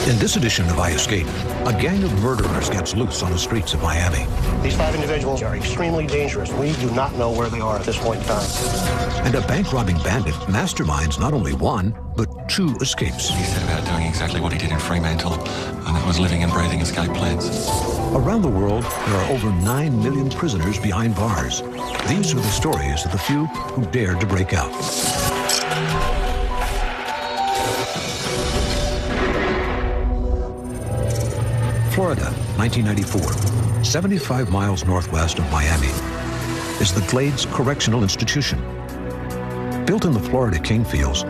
In this edition of I Escape, a gang of murderers gets loose on the streets of Miami. These 5 individuals are extremely dangerous. We do not know where they are at this point in time. And a bank-robbing bandit masterminds not only 1, but 2 escapes. He set about doing exactly what he did in Fremantle, and that was living and breathing escape plans. Around the world, there are over 9 million prisoners behind bars. These are the stories of the few who dared to break out. Florida, 1994, 75 miles northwest of Miami, is the Glades Correctional Institution. Built in the Florida cane fields,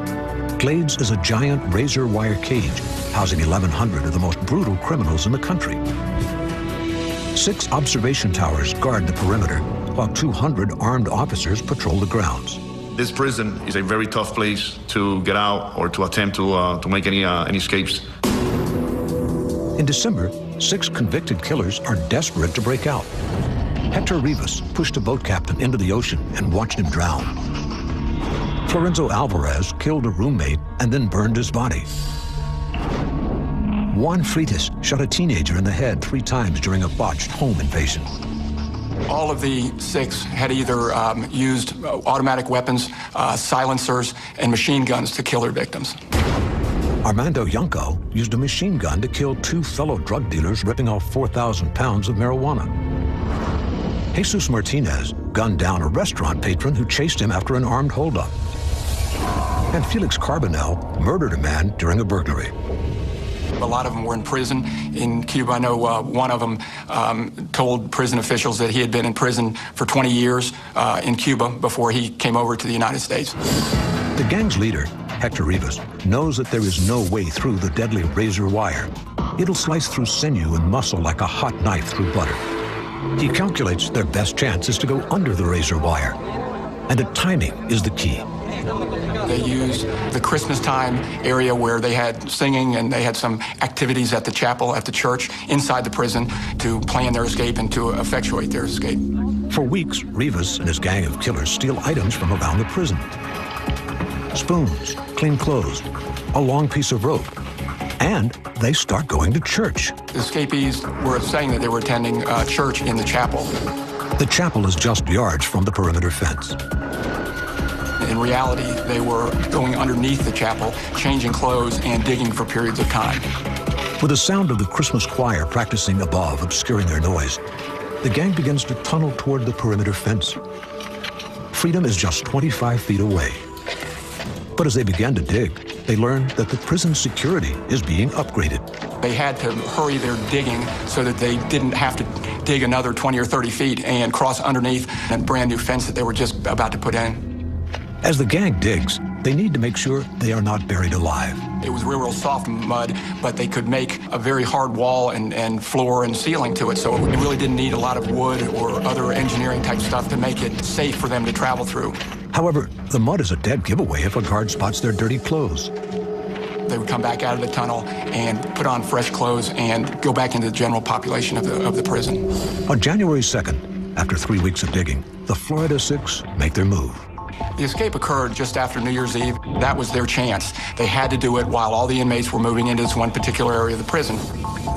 Glades is a giant razor wire cage housing 1,100 of the most brutal criminals in the country. 6 observation towers guard the perimeter, while 200 armed officers patrol the grounds. This prison is a very tough place to get out or to attempt to make any escapes. In December, 6 convicted killers are desperate to break out. Hector Rivas pushed a boat captain into the ocean and watched him drown. Florenzo Alvarez killed a roommate and then burned his body. Juan Freitas shot a teenager in the head 3 times during a botched home invasion. All of the 6 had either used automatic weapons, silencers, and machine guns to kill their victims. Armando Yanco used a machine gun to kill 2 fellow drug dealers ripping off 4,000 pounds of marijuana. Jesus Martinez gunned down a restaurant patron who chased him after an armed holdup. And Felix Carbonell murdered a man during a burglary. A lot of them were in prison in Cuba. I know one of them told prison officials that he had been in prison for 20 years in Cuba before he came over to the United States. The gang's leader, Hector Rivas, knows that there is no way through the deadly razor wire. It'll slice through sinew and muscle like a hot knife through butter. He calculates their best chance is to go under the razor wire. And the timing is the key. They used the Christmas time area where they had singing and they had some activities at the chapel, at the church, inside the prison to plan their escape and to effectuate their escape. For weeks, Rivas and his gang of killers steal items from around the prison. Spoons, clean clothes, a long piece of rope, and they start going to church. The escapees were saying that they were attending church in the chapel. The chapel is just yards from the perimeter fence. In reality, they were going underneath the chapel, changing clothes and digging for periods of time. With the sound of the Christmas choir practicing above obscuring their noise, the gang begins to tunnel toward the perimeter fence. Freedom is just 25 feet away. But as they began to dig, they learned that the prison security is being upgraded. They had to hurry their digging so that they didn't have to dig another 20 or 30 feet and cross underneath a brand new fence that they were just about to put in. As the gang digs, they need to make sure they are not buried alive. It was real soft mud, but they could make a very hard wall and floor and ceiling to it, so it really didn't need a lot of wood or other engineering type stuff to make it safe for them to travel through. However, the mud is a dead giveaway if a guard spots their dirty clothes. They would come back out of the tunnel and put on fresh clothes and go back into the general population of the prison. On January 2nd, after 3 weeks of digging, the Florida 6 make their move. The escape occurred just after New Year's Eve. That was their chance. They had to do it while all the inmates were moving into this one particular area of the prison.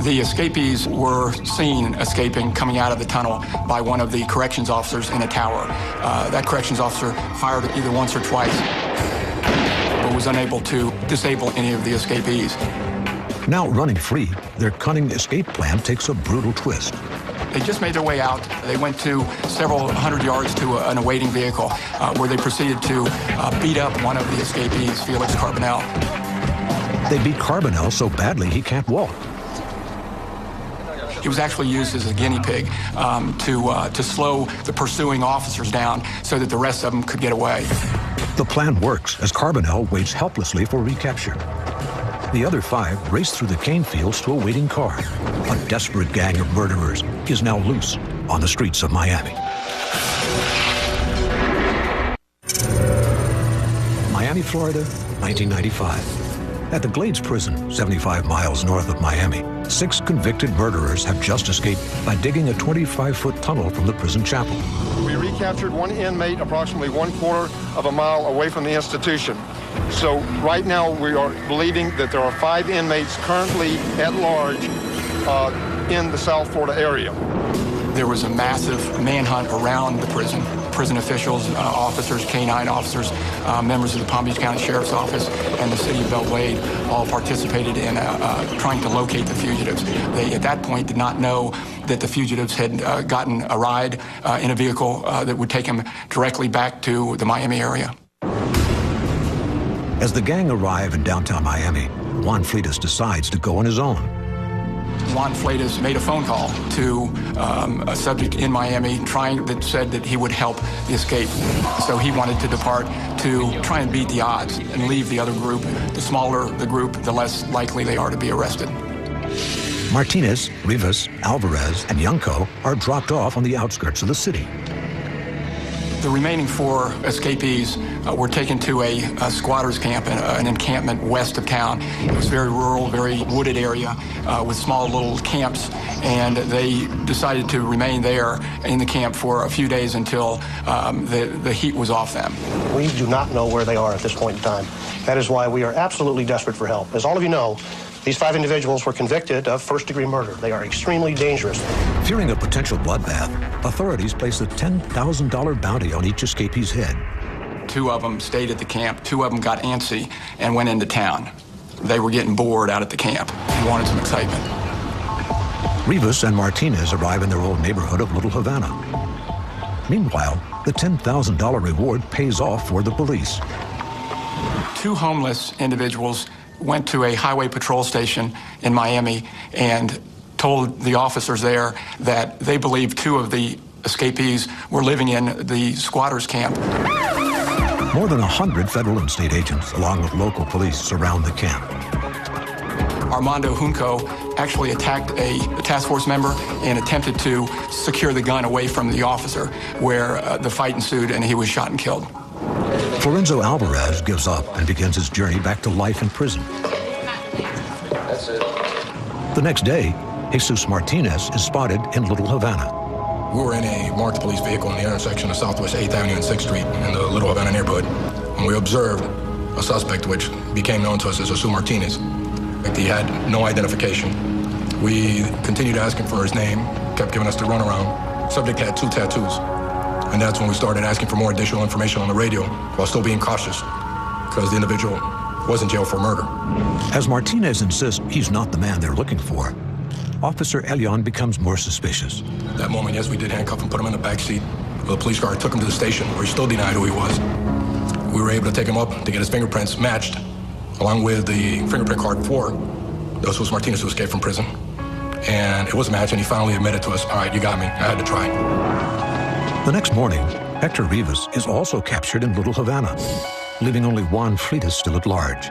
The escapees were seen escaping, coming out of the tunnel by one of the corrections officers in a tower. That corrections officer fired either once or twice, but was unable to disable any of the escapees. Now running free, their cunning escape plan takes a brutal twist. They just made their way out. They went to several hundred yards to an awaiting vehicle where they proceeded to beat up one of the escapees, Felix Carbonell. They beat Carbonell so badly he can't walk. He was actually used as a guinea pig to slow the pursuing officers down so that the rest of them could get away. The plan works as Carbonell waits helplessly for recapture. The other 5 race through the cane fields to a waiting car. A desperate gang of murderers is now loose on the streets of Miami. Miami, Florida, 1995. At the Glades prison, 75 miles north of Miami, 6 convicted murderers have just escaped by digging a 25-foot tunnel from the prison chapel. We recaptured one inmate approximately 1/4 of a mile away from the institution. So right now we are believing that there are 5 inmates currently at large in the South Florida area. There was a massive manhunt around the prison. Prison officials, officers, K-9 officers, members of the Palm Beach County Sheriff's Office, and the city of Belle Glade all participated in trying to locate the fugitives. They, at that point, did not know that the fugitives had gotten a ride in a vehicle that would take them directly back to the Miami area. As the gang arrive in downtown Miami, Juan Fleitas decides to go on his own. Juan Fleitas made a phone call to a subject in Miami that said that he would help the escape. So he wanted to depart to try and beat the odds and leave the other group. The smaller the group, the less likely they are to be arrested. Martinez, Rivas, Alvarez, and Yunko are dropped off on the outskirts of the city. The remaining 4 escapees were taken to a squatters camp, an encampment west of town. It was very rural, very wooded area with small little camps, and they decided to remain there in the camp for a few days until the heat was off them. We do not know where they are at this point in time. That is why we are absolutely desperate for help. As all of you know, these 5 individuals were convicted of first-degree murder. They are extremely dangerous. Fearing a potential bloodbath, authorities place a $10,000 bounty on each escapee's head. 2 of them stayed at the camp. 2 of them got antsy and went into town. They were getting bored out at the camp and wanted some excitement. Rivas and Martinez arrive in their old neighborhood of Little Havana. Meanwhile, the $10,000 reward pays off for the police. 2 homeless individuals went to a highway patrol station in Miami and told the officers there that they believed 2 of the escapees were living in the squatters camp. More than 100 federal and state agents, along with local police, surround the camp. Armando Junco actually attacked a task force member and attempted to secure the gun away from the officer, where the fight ensued and he was shot and killed. Florenzo Alvarez gives up and begins his journey back to life in prison. That's it. The next day, Jesus Martinez is spotted in Little Havana. We were in a marked police vehicle in the intersection of Southwest 8th Avenue and 6th Street in the Little Havana neighborhood. And we observed a suspect which became known to us as Jesus Martinez. He had no identification. We continued to ask him for his name, kept giving us the runaround. Subject had 2 tattoos. And that's when we started asking for more additional information on the radio while still being cautious because the individual was in jail for murder. As Martinez insists he's not the man they're looking for, Officer Elion becomes more suspicious. That moment, yes, we did handcuff him, put him in the back seat. The police car took him to the station where he still denied who he was. We were able to take him up to get his fingerprints matched, along with the fingerprint card for Jesus Martinez who escaped from prison. And it was matched, and he finally admitted to us, all right, you got me, I had to try. The next morning, Hector Rivas is also captured in Little Havana, leaving only Juan Fleitas still at large.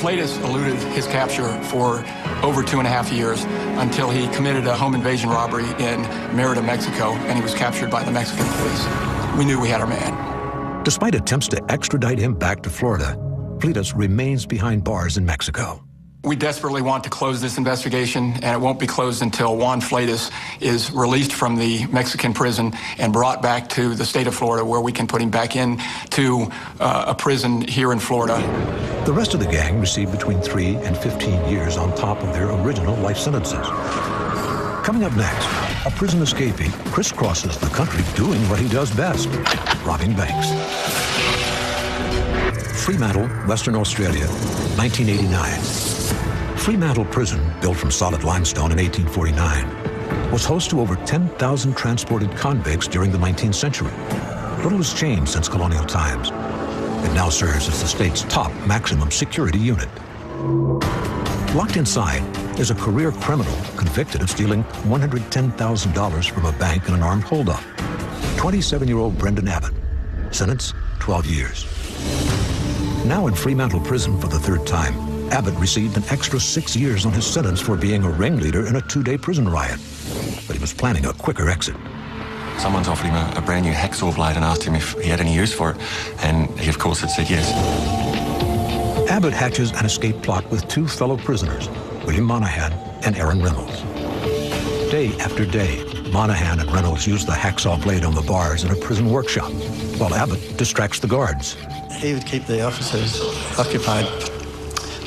Fleitas eluded his capture for over 2.5 years until he committed a home invasion robbery in Merida, Mexico, and he was captured by the Mexican police. We knew we had our man. Despite attempts to extradite him back to Florida, Fleitas remains behind bars in Mexico. We desperately want to close this investigation, and it won't be closed until Juan Fleitas is released from the Mexican prison and brought back to the state of Florida, where we can put him back into a prison here in Florida. The rest of the gang received between 3 and 15 years on top of their original life sentences. Coming up next, a prison escapee crisscrosses the country doing what he does best, robbing banks. Fremantle, Western Australia, 1989. Fremantle Prison, built from solid limestone in 1849, was host to over 10,000 transported convicts during the 19th century. Little has changed since colonial times. It now serves as the state's top maximum security unit. Locked inside is a career criminal convicted of stealing $110,000 from a bank in an armed holdup. 27-year-old Brendan Abbott. Sentence, 12 years. Now in Fremantle Prison for the 3rd time, Abbott received an extra 6 years on his sentence for being a ringleader in a 2-day prison riot. But he was planning a quicker exit. Someone's offered him a brand new hacksaw blade and asked him if he had any use for it, and he, of course, had said yes. Abbott hatches an escape plot with 2 fellow prisoners, William Monahan and Aaron Reynolds. Day after day, Monahan and Reynolds use the hacksaw blade on the bars in a prison workshop, while Abbott distracts the guards. he would keep the officers occupied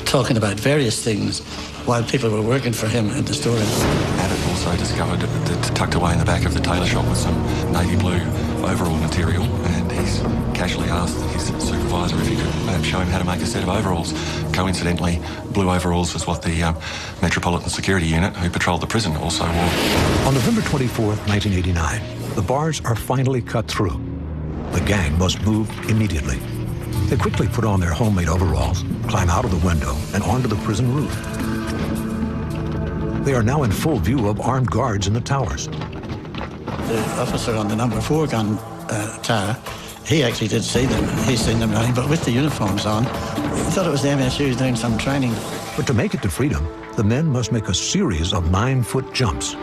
talking about various things while people were working for him in the store. Abbott also discovered that tucked away in the back of the tailor shop was some navy blue overall material, and he's casually asked his supervisor if he could show him how to make a set of overalls. Coincidentally, blue overalls was what the Metropolitan Security Unit, who patrolled the prison, also wore. On November 24th, 1989, the bars are finally cut through. The gang must move immediately. They quickly put on their homemade overalls, climb out of the window, and onto the prison roof. They are now in full view of armed guards in the towers. The officer on the number 4 gun tower, he actually did see them. He's seen them running, but with the uniforms on. He thought it was the MSU doing some training. But to make it to freedom, the men must make a series of 9-foot jumps.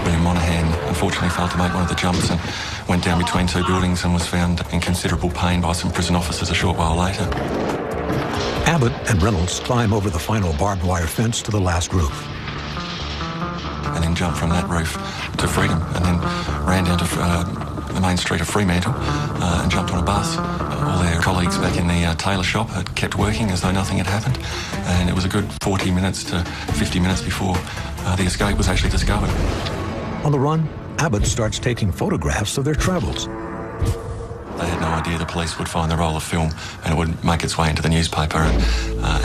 William Monaghan unfortunately failed to make one of the jumps and went down between 2 buildings and was found in considerable pain by some prison officers a short while later. Abbott and Reynolds climb over the final barbed wire fence to the last roof. And then jumped from that roof to freedom, and then ran down to the main street of Fremantle and jumped on a bus. All their colleagues back in the tailor shop had kept working as though nothing had happened, and it was a good 40 minutes to 50 minutes before the escape was actually discovered. On the run, Abbott starts taking photographs of their travels. They had no idea the police would find the roll of film and it would make its way into the newspaper, and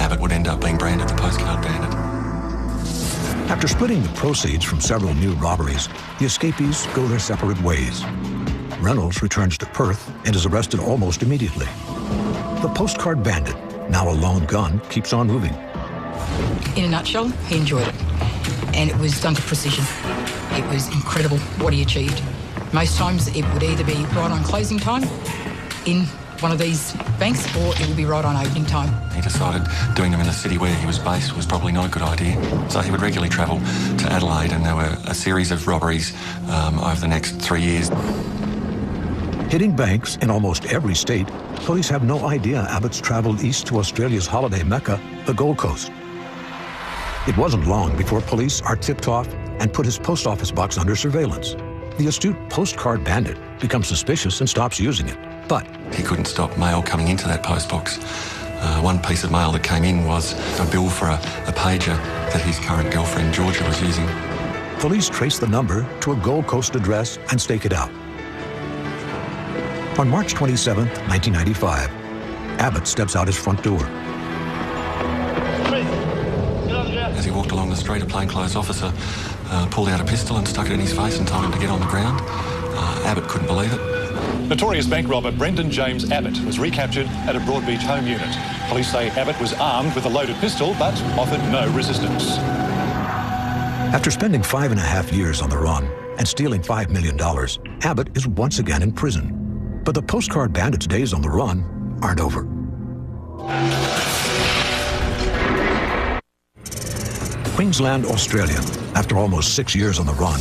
Abbott would end up being branded the postcard bandit. After splitting the proceeds from several new robberies, the escapees go their separate ways. Reynolds returns to Perth and is arrested almost immediately. The postcard bandit, now a lone gun, keeps on moving. In a nutshell, he enjoyed it. And it was done to precision. It was incredible what he achieved. Most times it would either be right on closing time in one of these banks, or it would be right on opening time. He decided doing them in the city where he was based was probably not a good idea. So he would regularly travel to Adelaide, and there were a series of robberies over the next 3 years. Hitting banks in almost every state, police have no idea Abbott's traveled east to Australia's holiday mecca, the Gold Coast. It wasn't long before police are tipped off and put his post office box under surveillance. The astute postcard bandit becomes suspicious and stops using it, but he couldn't stop mail coming into that post box. One piece of mail that came in was a bill for a pager that his current girlfriend, Georgia, was using. Police trace the number to a Gold Coast address and stake it out. On March 27, 1995, Abbott steps out his front door. As he walked along the street, a plainclothes officer pulled out a pistol and stuck it in his face and told him to get on the ground. Abbott couldn't believe it. Notorious bank robber Brendan James Abbott was recaptured at a Broadbeach home unit. Police say Abbott was armed with a loaded pistol but offered no resistance. After spending 5.5 years on the run and stealing $5 million, Abbott is once again in prison. But the postcard bandit's days on the run aren't over. Queensland, Australia. After almost 6 years on the run,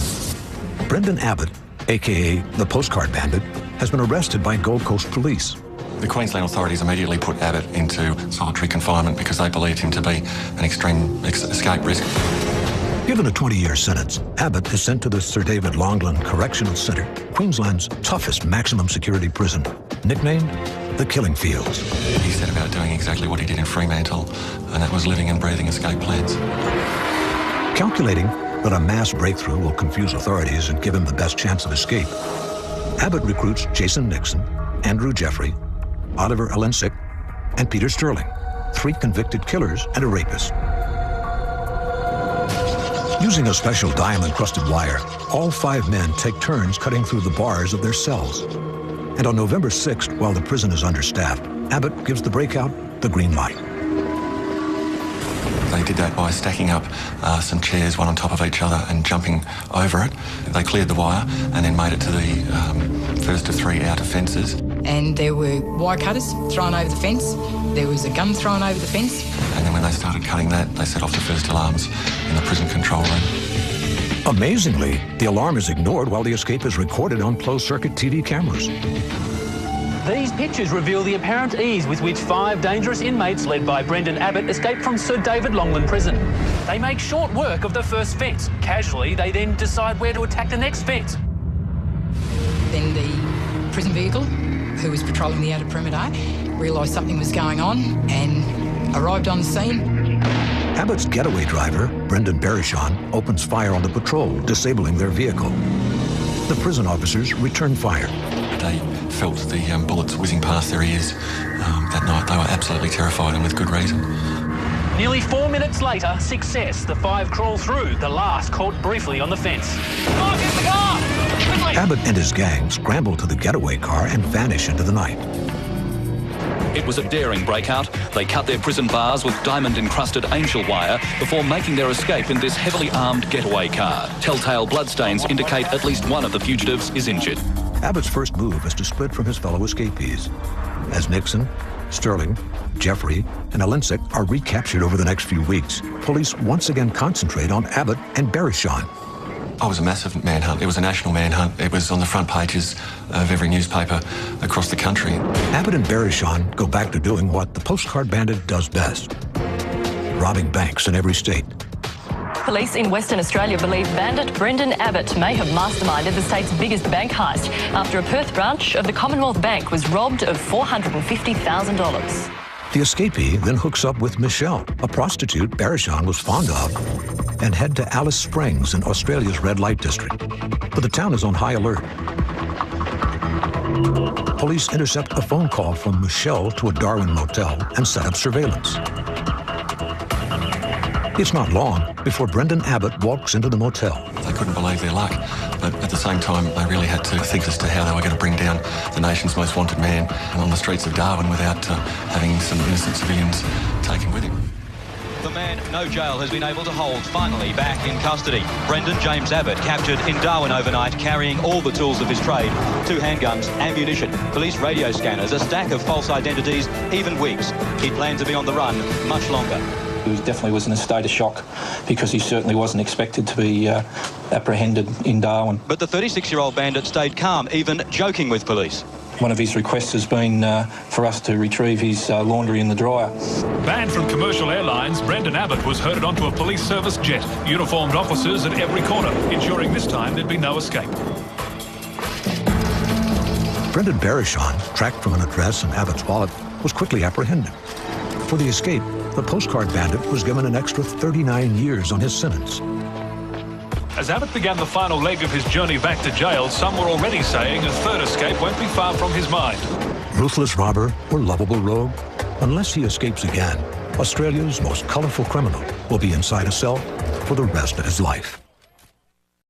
Brendan Abbott, a.k.a. the postcard bandit, has been arrested by Gold Coast police. The Queensland authorities immediately put Abbott into solitary confinement because they believed him to be an extreme escape risk. Given a 20-year sentence, Abbott is sent to the Sir David Longland Correctional Centre, Queensland's toughest maximum security prison, nicknamed the Killing Fields. He set about doing exactly what he did in Fremantle, and that was living and breathing escape plans. Calculating that a mass breakthrough will confuse authorities and give him the best chance of escape, Abbott recruits Jason Nixon, Andrew Jeffrey, Oliver Alensick, and Peter Sterling, 3 convicted killers and a rapist. Using a special diamond-crusted wire, all 5 men take turns cutting through the bars of their cells. And on November 6th, while the prison is understaffed, Abbott gives the breakout the green light. They did that by stacking up some chairs one on top of each other and jumping over it. They cleared the wire and then made it to the first of 3 outer fences. And there were wire cutters thrown over the fence. There was a gun thrown over the fence. And then when they started cutting that, they set off the first alarms in the prison control room. Amazingly, the alarm is ignored while the escape is recorded on closed-circuit TV cameras. These pictures reveal the apparent ease with which 5 dangerous inmates led by Brendan Abbott escaped from Sir David Longland Prison. They make short work of the first fence. Casually, they then decide where to attack the next fence. Then the prison vehicle, who was patrolling the outer perimeter, realised something was going on and arrived on the scene. Abbott's getaway driver, Brendan Berishon, opens fire on the patrol, disabling their vehicle. The prison officers return fire. They felt the bullets whizzing past their ears that night. They were absolutely terrified, and with good reason. Nearly 4 minutes later, success. The 5 crawl through, the last caught briefly on the fence. Oh, get the car! Quickly! Abbott and his gang scramble to the getaway car and vanish into the night. It was a daring breakout. They cut their prison bars with diamond-encrusted angel wire before making their escape in this heavily armed getaway car. Telltale bloodstains indicate at least one of the fugitives is injured. Abbott's first move is to split from his fellow escapees. As Nixon, Sterling, Jeffrey, and Alinsek are recaptured over the next few weeks, police once again concentrate on Abbott and Berishon. Oh, it was a massive manhunt. It was a national manhunt. It was on the front pages of every newspaper across the country. Abbott and Berishon go back to doing what the postcard bandit does best: robbing banks in every state. Police in Western Australia believe bandit Brendan Abbott may have masterminded the state's biggest bank heist after a Perth branch of the Commonwealth Bank was robbed of $450,000. The escapee then hooks up with Michelle, a prostitute Berishon was fond of, and head to Alice Springs in Australia's red light district. But the town is on high alert. Police intercept a phone call from Michelle to a Darwin motel and set up surveillance. It's not long before Brendan Abbott walks into the motel. They couldn't believe their luck, but at the same time, they really had to think as to how they were going to bring down the nation's most wanted man on the streets of Darwin without having some innocent civilians taken with him. The man no jail has been able to hold, finally back in custody. Brendan James Abbott captured in Darwin overnight, carrying all the tools of his trade: 2 handguns, ammunition, police radio scanners, a stack of false identities, even wigs. He planned to be on the run much longer. He definitely was in a state of shock because he certainly wasn't expected to be apprehended in Darwin. But the 36-year-old bandit stayed calm, even joking with police. One of his requests has been for us to retrieve his laundry in the dryer. Banned from commercial airlines, Brendan Abbott was herded onto a police service jet. Uniformed officers at every corner, ensuring this time there'd be no escape. Brendan Berishon, tracked from an address in Abbott's wallet, was quickly apprehended. For the escape, the postcard bandit was given an extra 39 years on his sentence. As Abbott began the final leg of his journey back to jail, some were already saying a third escape won't be far from his mind. Ruthless robber or lovable rogue? Unless he escapes again, Australia's most colourful criminal will be inside a cell for the rest of his life.